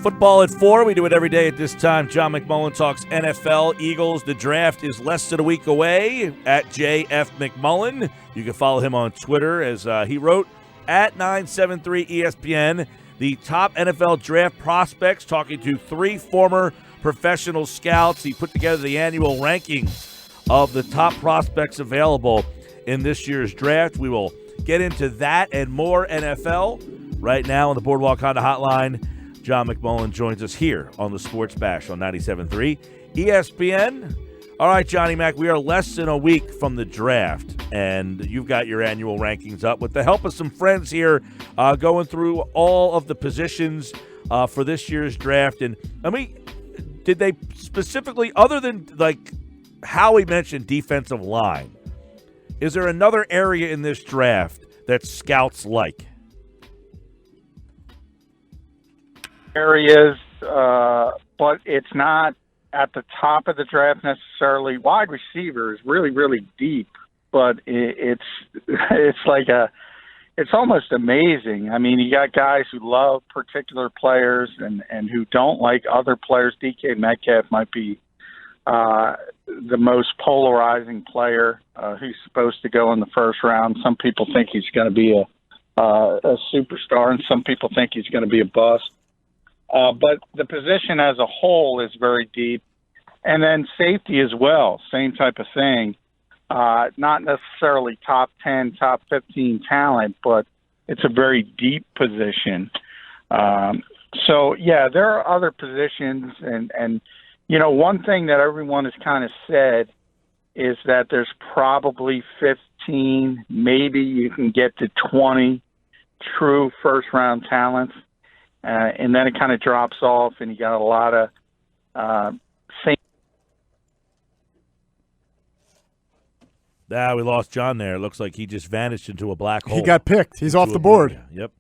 Football at 4. We do it every day at this time. John McMullen talks NFL, Eagles. The draft is less than a week away at JF McMullen. You can follow him on Twitter as he wrote at 973 ESPN. The top NFL draft prospects, talking to 3 former professional scouts. He put together the annual rankings of the top prospects available in this year's draft. We will get into that and more NFL right now on the Boardwalk Honda Hotline. John McMullen joins us here on the Sports Bash on 97.3 ESPN. All right, Johnny Mac, we are less than a week from the draft, and you've got your annual rankings up with the help of some friends here going through all of the positions for this year's draft. And did they specifically, other than like Howie mentioned defensive line, is there another area in this draft that scouts like? Areas, but it's not at the top of the draft necessarily. Wide receiver is really, really deep, but it's almost amazing. I mean, you got guys who love particular players and who don't like other players. DK Metcalf might be the most polarizing player who's supposed to go in the first round. Some people think he's going to be a superstar, and some people think he's going to be a bust. But the position as a whole is very deep. And then safety as well, same type of thing. Not necessarily top 10, top 15 talent, but it's a very deep position. So, yeah, there are other positions. And you know, one thing that everyone has kind of said is that there's probably 15, maybe you can get to 20 true first-round talents. And then it kind of drops off, and you got a lot of same. We lost John there. It looks like he just vanished into a black hole. He got picked. He's off the board. Yep.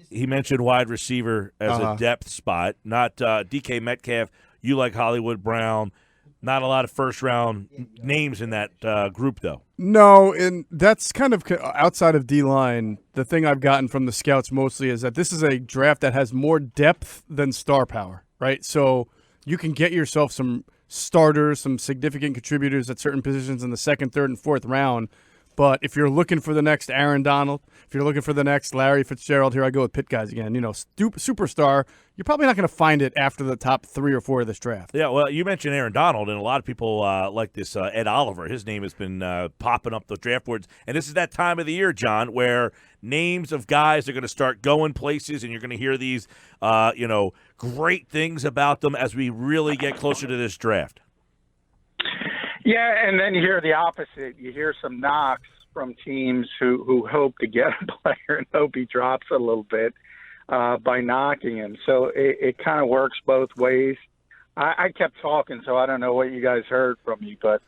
He mentioned wide receiver as a depth spot. Not DK Metcalf. You like Hollywood Brown. Not a lot of first-round names in that group, though. No, and that's kind of outside of D-line. The thing I've gotten from the scouts mostly is that this is a draft that has more depth than star power, right? So you can get yourself some starters, some significant contributors at certain positions in the second, third, and fourth round. But if you're looking for the next Aaron Donald, if you're looking for the next Larry Fitzgerald, here I go with Pitt guys again, you know, superstar, you're probably not going to find it after the top 3 or 4 of this draft. Yeah, well, you mentioned Aaron Donald, and a lot of people like this Ed Oliver. His name has been popping up the draft boards. And this is that time of the year, John, where names of guys are going to start going places, and you're going to hear these, great things about them as we really get closer to this draft. Yeah, and then you hear the opposite. You hear some knocks from teams who hope to get a player and hope he drops a little bit by knocking him. So it kind of works both ways. I kept talking, so I don't know what you guys heard from me, but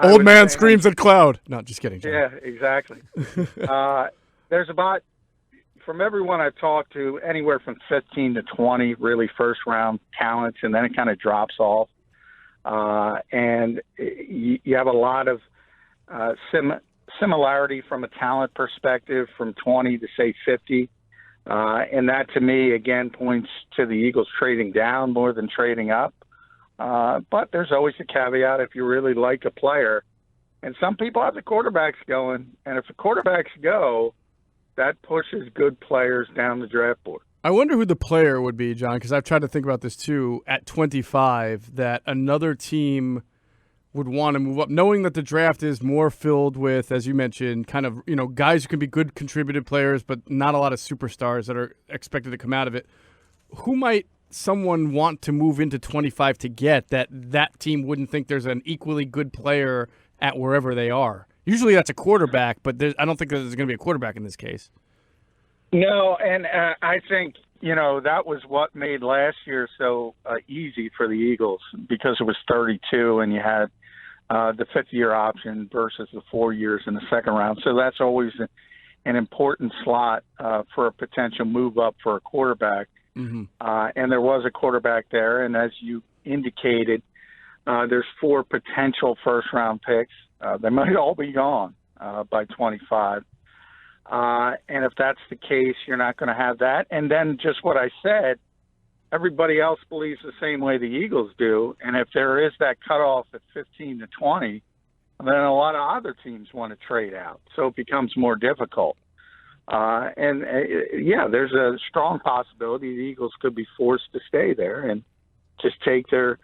old man screams at cloud. No, just kidding, John. Yeah, exactly. There's about, from everyone I've talked to, anywhere from 15 to 20 really first-round talents, and then it kind of drops off. And you have a lot of similarity from a talent perspective from 20 to, say, 50. And that, to me, again, points to the Eagles trading down more than trading up. But there's always a caveat if you really like a player. And some people have the quarterbacks going. And if the quarterbacks go, that pushes good players down the draft board. I wonder who the player would be, John, because I've tried to think about this too, at 25, that another team would want to move up, knowing that the draft is more filled with, as you mentioned, kind of, guys who can be good contributed players, but not a lot of superstars that are expected to come out of it. Who might someone want to move into 25 to get that team wouldn't think there's an equally good player at wherever they are? Usually that's a quarterback, but I don't think there's going to be a quarterback in this case. No, and I think, that was what made last year so easy for the Eagles, because it was 32 and you had the fifth-year option versus the 4 years in the second round. So that's always an important slot for a potential move up for a quarterback. Mm-hmm. And there was a quarterback there, and as you indicated, there's 4 potential first-round picks. They might all be gone by 25. And if that's the case, you're not going to have that. And then just what I said, everybody else believes the same way the Eagles do. And if there is that cutoff at 15 to 20, then a lot of other teams want to trade out. So it becomes more difficult. There's a strong possibility the Eagles could be forced to stay there and just take their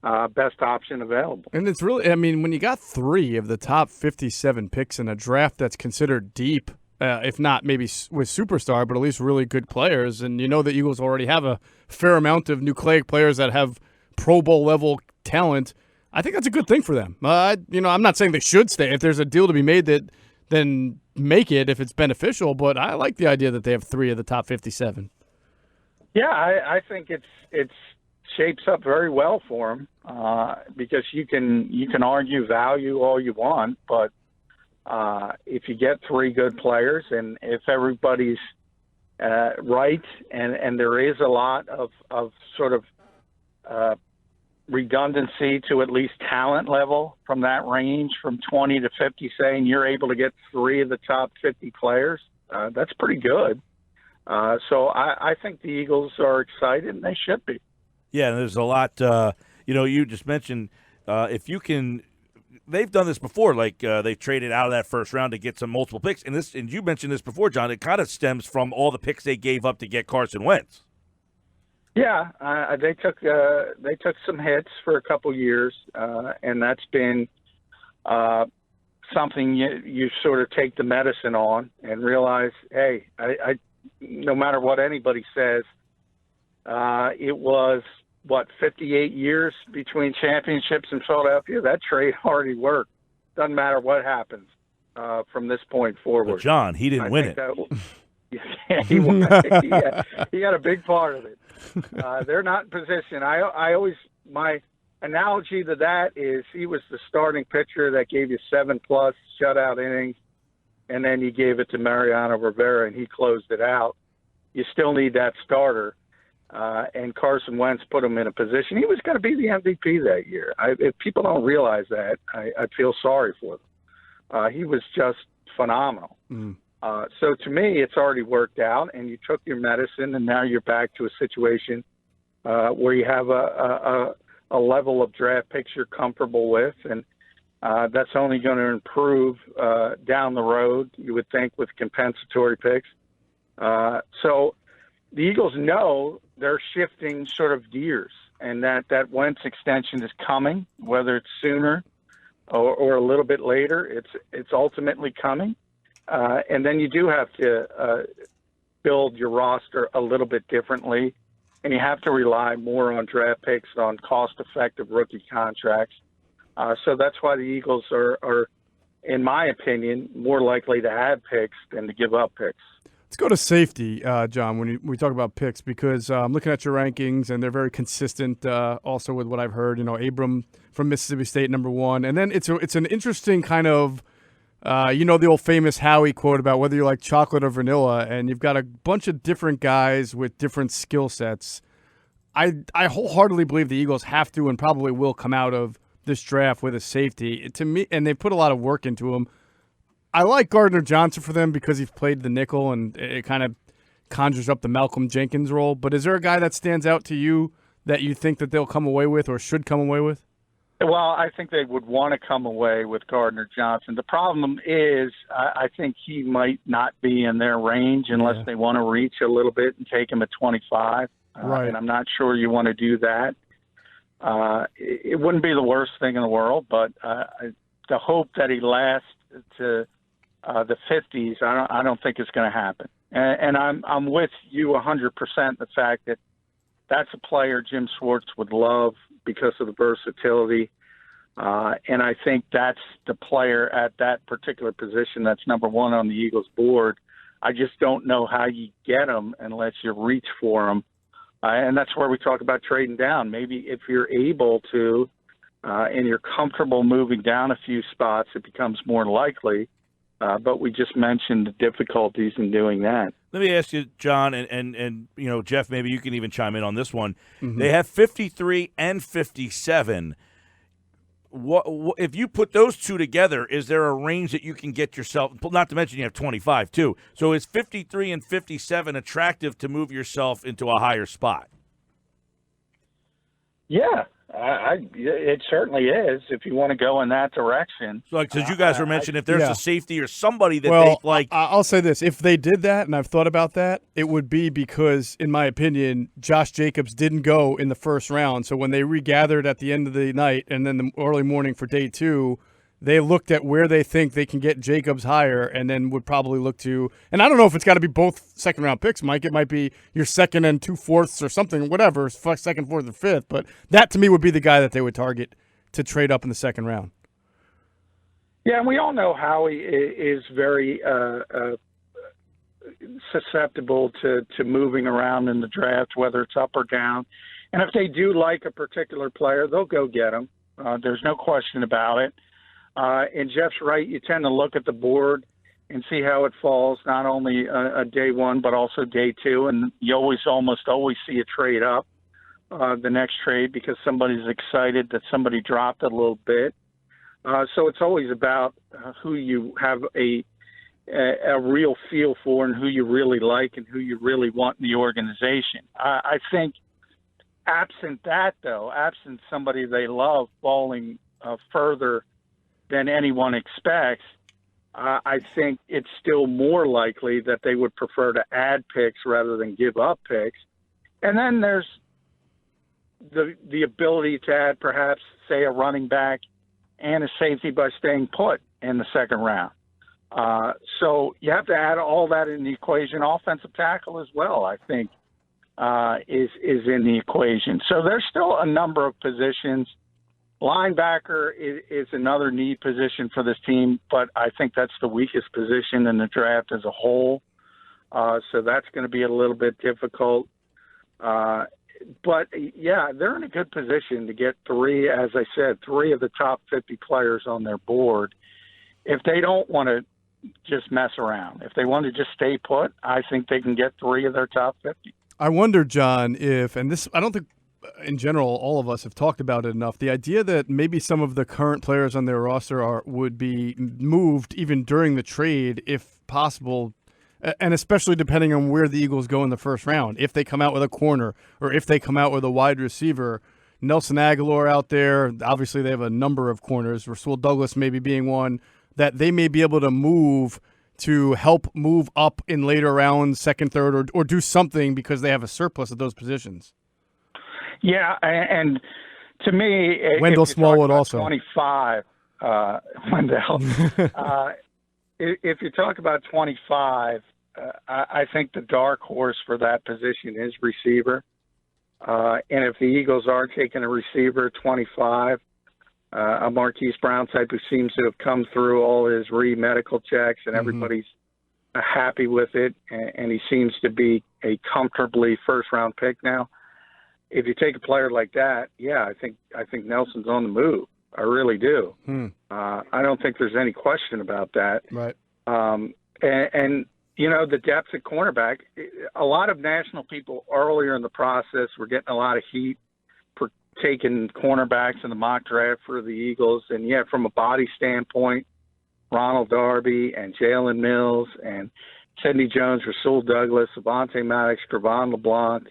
best option available. And it's really, I mean, when you got 3 of the top 57 picks in a draft that's considered deep, if not maybe with superstar, but at least really good players, and you know the Eagles already have a fair amount of nucleic players that have Pro Bowl level talent, I think that's a good thing for them. I'm not saying they should stay. If there's a deal to be made, then make it if it's beneficial, but I like the idea that they have 3 of the top 57. Yeah, I think it's shapes up very well for them because you can argue value all you want, but if you get 3 good players and if everybody's right and there is a lot of sort of redundancy to at least talent level from that range from 20 to 50, saying you're able to get 3 of the top 50 players, that's pretty good. So I think the Eagles are excited, and they should be. Yeah, and there's a lot, you just mentioned if you can – they've done this before, like they traded out of that first round to get some multiple picks. And you mentioned this before, John, it kind of stems from all the picks they gave up to get Carson Wentz. Yeah, they took some hits for a couple years, and that's been something you sort of take the medicine on and realize, hey, I no matter what anybody says, it was, 58 years between championships in Philadelphia? That trade already worked. Doesn't matter what happens from this point forward. But John, he didn't win it. Yeah, he had a big part of it. They're not in position. I always, my analogy to that is he was the starting pitcher that gave you 7+ shutout innings, and then you gave it to Mariano Rivera, and he closed it out. You still need that starter. And Carson Wentz put him in a position. He was going to be the MVP that year. If people don't realize that, I feel sorry for them. He was just phenomenal. So to me, it's already worked out, and you took your medicine, and now you're back to a situation where you have a level of draft picks you're comfortable with, and that's only going to improve down the road, you would think, with compensatory picks. So the Eagles know they're shifting sort of gears, and that Wentz extension is coming, whether it's sooner or a little bit later. It's ultimately coming, and then you do have to build your roster a little bit differently, and you have to rely more on draft picks, on cost-effective rookie contracts. So that's why the Eagles are, in my opinion, more likely to add picks than to give up picks. Let's go to safety, John, when we talk about picks, because I'm looking at your rankings, and they're very consistent also with what I've heard. Abram from Mississippi State, number 1. And then it's an interesting kind of, the old famous Howie quote about whether you like chocolate or vanilla, and you've got a bunch of different guys with different skill sets. I wholeheartedly believe the Eagles have to and probably will come out of this draft with a safety. To me, and they put a lot of work into him. I like Gardner Johnson for them because he's played the nickel and it kind of conjures up the Malcolm Jenkins role. But is there a guy that stands out to you that you think that they'll come away with or should come away with? Well, I think they would want to come away with Gardner Johnson. The problem is I think he might not be in their range unless they want to reach a little bit and take him at 25. Right. And I'm not sure you want to do that. It wouldn't be the worst thing in the world, but the hope that he lasts to the 50s, I don't think it's going to happen. And I'm with you 100%. The fact that that's a player Jim Schwartz would love because of the versatility. And I think that's the player at that particular position that's number 1 on the Eagles board. I just don't know how you get him unless you reach for him. And that's where we talk about trading down. Maybe if you're able to and you're comfortable moving down a few spots, it becomes more likely. But we just mentioned the difficulties in doing that. Let me ask you, John, and Jeff, maybe you can even chime in on this one. Mm-hmm. They have 53 and 57. what if you put those two together? Is there a range that you can get yourself? Not to mention you have 25 too. So is 53 and 57 attractive to move yourself into a higher spot? Yeah, it certainly is if you want to go in that direction. So, because you guys were mentioning, if there's yeah. a safety or somebody that Well, they like. I'll say this. If they did that, and I've thought about that, it would be because, in my opinion, Josh Jacobs didn't go in the first round. So when they regathered at the end of the night and then the early morning for day 2, they looked at where they think they can get Jacobs higher and then would probably look to – and I don't know if it's got to be both second-round picks, Mike. It might be your second and 2/4 or something, whatever, second, fourth, or fifth. But that, to me, would be the guy that they would target to trade up in the second round. Yeah, and we all know Howie is very susceptible to moving around in the draft, whether it's up or down. And if they do like a particular player, they'll go get him. There's no question about it. And Jeff's right. You tend to look at the board and see how it falls, not only a day 1 but also day 2. And you almost always see a trade up the next trade because somebody's excited that somebody dropped a little bit. So it's always about who you have a real feel for and who you really like and who you really want in the organization. I think absent that, though, absent somebody they love falling further than anyone expects, I think it's still more likely that they would prefer to add picks rather than give up picks. And then there's the ability to add perhaps, say, a running back and a safety by staying put in the second round. So you have to add all that in the equation. Offensive tackle as well, I think, is in the equation. So there's still a number of positions. Linebacker is another need position for this team, but I think that's the weakest position in the draft as a whole. So that's going to be a little bit difficult. But, yeah, they're in a good position to get three of the top 50 players on their board. If they don't want to just mess around, if they want to just stay put, I think they can get 3 of their top 50. I wonder, John, I don't think in general all of us have talked about it enough, the idea that maybe some of the current players on their roster would be moved even during the trade if possible, and especially depending on where the Eagles go in the first round. If they come out with a corner or if they come out with a wide receiver, Nelson Agholor out there, obviously they have a number of corners, Rasul Douglas maybe being one, that they may be able to move to help move up in later rounds, second, third, or do something because they have a surplus at those positions. Yeah, and to me, Wendell Smallwood also 25. Wendell. If you talk about 25, I think the dark horse for that position is receiver. And if the Eagles are taking a receiver 25, a Marquise Brown type who seems to have come through all his medical checks and everybody's happy with it, and he seems to be a comfortably first-round pick now. If you take a player like that, yeah, I think Nelson's on the move. I really do. I don't think there's any question about that. Right. And you know, the depth at cornerback, a lot of national people earlier in the process were getting a lot of heat for taking cornerbacks in the mock draft for the Eagles. And, yeah, from a body standpoint, Ronald Darby and Jalen Mills and Sidney Jones, Rasul Douglas, Avonte Maddox, Trevon LeBlanc.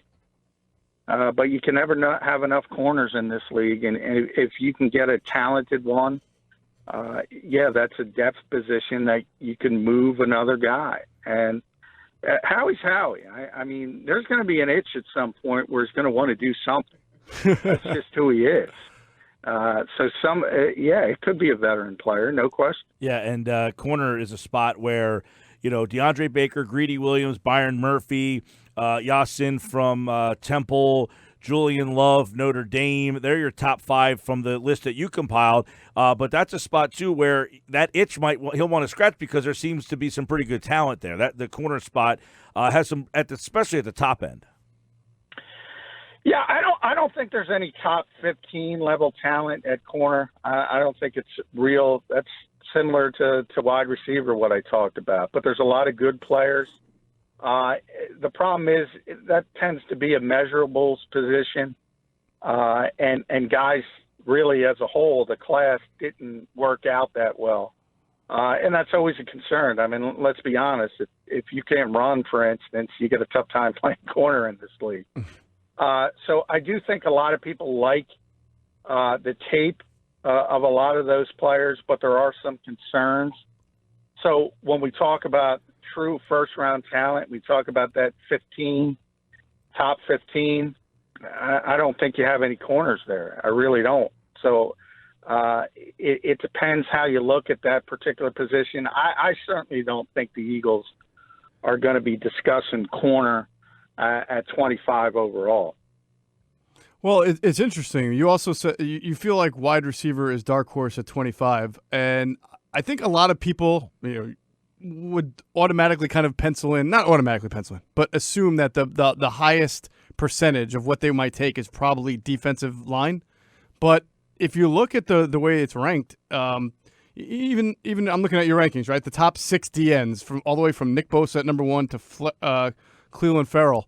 But you can never not have enough corners in this league. And if you can get a talented one, yeah, that's a depth position that you can move another guy. And Howie's Howie. I mean, there's going to be an itch at some point where he's going to want to do something. That's just who he is. Yeah, it could be a veteran player, no question. Yeah, and corner is a spot where, you know, DeAndre Baker, Greedy Williams, Byron Murphy, Yasin from Temple, Julian Love, Notre Dame. They're your top 5 from the list that you compiled. But that's a spot, too, where that itch he'll want to scratch because there seems to be some pretty good talent there. The corner spot has some, especially at the top end. Yeah, I don't think there's any top 15 level talent at corner. I don't think it's real. That's similar to wide receiver, what I talked about. But there's a lot of good players. The problem is that tends to be a measurables position, and guys really, as a whole, the class didn't work out that well. And that's always a concern. I mean, let's be honest. If you can't run, for instance, you get a tough time playing corner in this league. So I do think a lot of people like the tape of a lot of those players, but there are some concerns. So when we talk about true first-round talent, we talk about that top 15. I don't think you have any corners there. I really don't. So it depends how you look at that particular position. I certainly don't think the Eagles are going to be discussing corner at 25 overall. Well, it's interesting. You also said you feel like wide receiver is dark horse at 25, and I think a lot of people would automatically kind of not automatically pencil in, but assume that the highest percentage of what they might take is probably defensive line. But if you look at the way it's ranked, even I'm looking at your rankings, right? The top 6 DNs from all the way from Nick Bosa at number 1 to Cleveland Farrell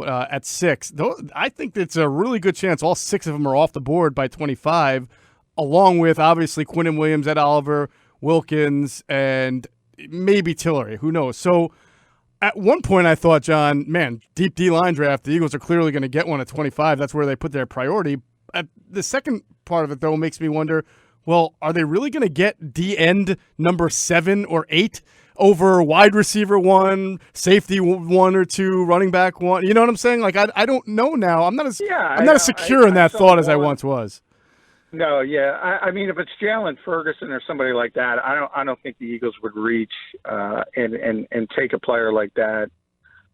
at 6. I think it's a really good chance all 6 of them are off the board by 25, along with obviously Quinnen Williams, Ed Oliver, Wilkins, and maybe Tillery. Who knows? So at one point I thought, John, man, deep D-line draft, the Eagles are clearly going to get one at 25. That's where they put their priority. The second part of it, though, makes me wonder, well, are they really going to get D-end number 7 or 8 over wide receiver 1, safety 1 or 2, running back 1? You know what I'm saying? Like, I don't know now. I'm not as secure in that thought as I once was. No, yeah. I mean, if it's Jalen Ferguson or somebody like that, I don't think the Eagles would reach and take a player like that.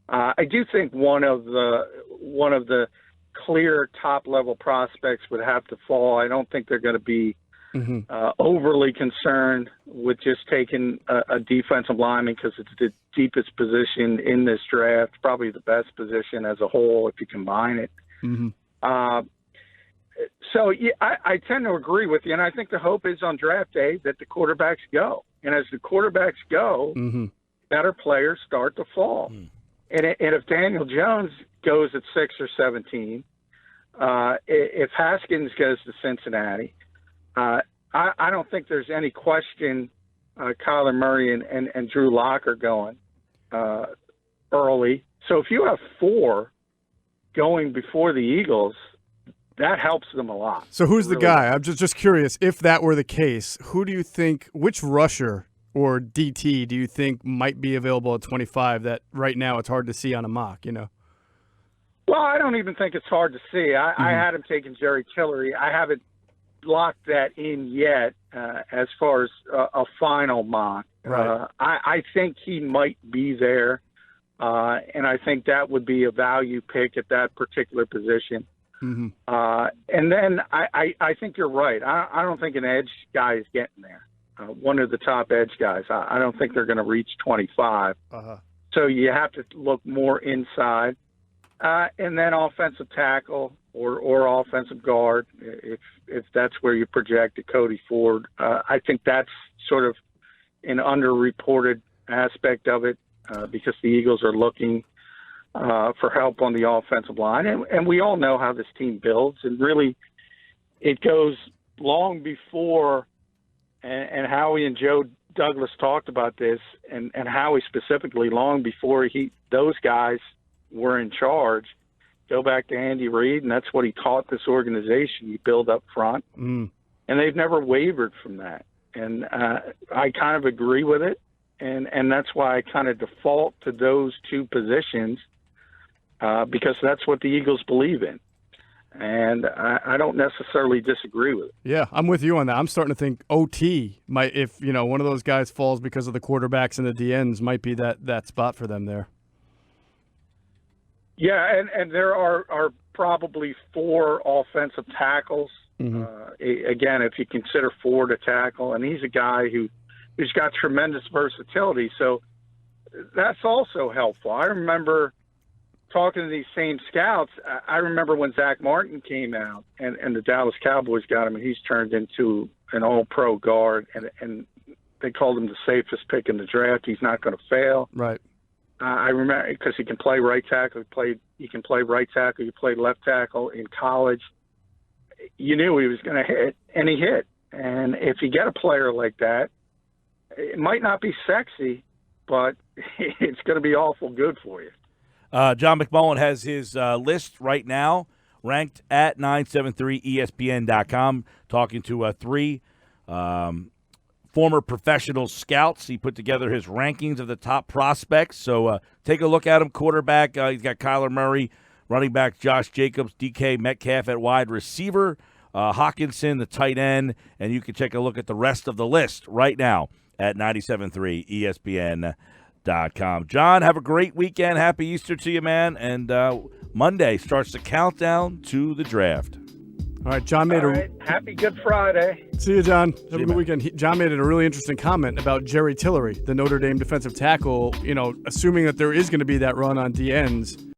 I do think one of the clear top level prospects would have to fall. I don't think they're going to be overly concerned with just taking a defensive lineman because it's the deepest position in this draft, probably the best position as a whole if you combine it. So yeah, I tend to agree with you, and I think the hope is on draft day that the quarterbacks go. And as the quarterbacks go, better players start to fall. And if Daniel Jones goes at 6 or 17, if Haskins goes to Cincinnati, I don't think there's any question Kyler Murray and Drew Lock are going early. So if you have 4 going before the Eagles, that helps them a lot. So who's the guy? I'm just curious, if that were the case, who do you think, which rusher or DT do you think might be available at 25 that right now it's hard to see on a mock, Well, I don't even think it's hard to see. I had him taking Jerry Tillery. I haven't locked that in yet as far as a final mock. Right. I think he might be there, and I think that would be a value pick at that particular position. And then I think you're right. I don't think an edge guy is getting there. One of the top edge guys. I don't think they're going to reach 25. So you have to look more inside. And then offensive tackle or offensive guard, if that's where you project Cody Ford. I think that's sort of an underreported aspect of it because the Eagles are looking for help on the offensive line. And we all know how this team builds. And really, it goes long before, and Howie and Joe Douglas talked about this, and Howie specifically, long before those guys were in charge. Go back to Andy Reid, and that's what he taught this organization. You build up front. And they've never wavered from that. And I kind of agree with it. And that's why I kind of default to those 2 positions because that's what the Eagles believe in. And I don't necessarily disagree with it. Yeah, I'm with you on that. I'm starting to think OT might, if one of those guys falls because of the quarterbacks and the DNs, might be that spot for them there. Yeah, and there are probably 4 offensive tackles. Again, if you consider Ford a tackle, and he's a guy who's got tremendous versatility, so that's also helpful. I remember talking to these same scouts. I remember when Zach Martin came out, and the Dallas Cowboys got him, and he's turned into an all-pro guard, and they called him the safest pick in the draft. He's not going to fail. Right. I remember because he can play right tackle. He can play right tackle. He played left tackle in college. you knew he was going to hit, and he hit. And if you get a player like that, it might not be sexy, but it's going to be awful good for you. John McMullen has his list right now, ranked at 973ESPN.com, talking to three former professional scouts. He put together his rankings of the top prospects. So take a look at him. Quarterback, he's got Kyler Murray. Running back, Josh Jacobs, DK Metcalf at wide receiver, Hawkinson, the tight end. And you can take a look at the rest of the list right now at 973ESPN.com. John, have a great weekend. Happy Easter to you, man. And Monday starts the countdown to the draft. All right, John made Happy Good Friday. See you, John. Have a good weekend. John made a really interesting comment about Jerry Tillery, the Notre Dame defensive tackle, assuming that there is going to be that run on D ends.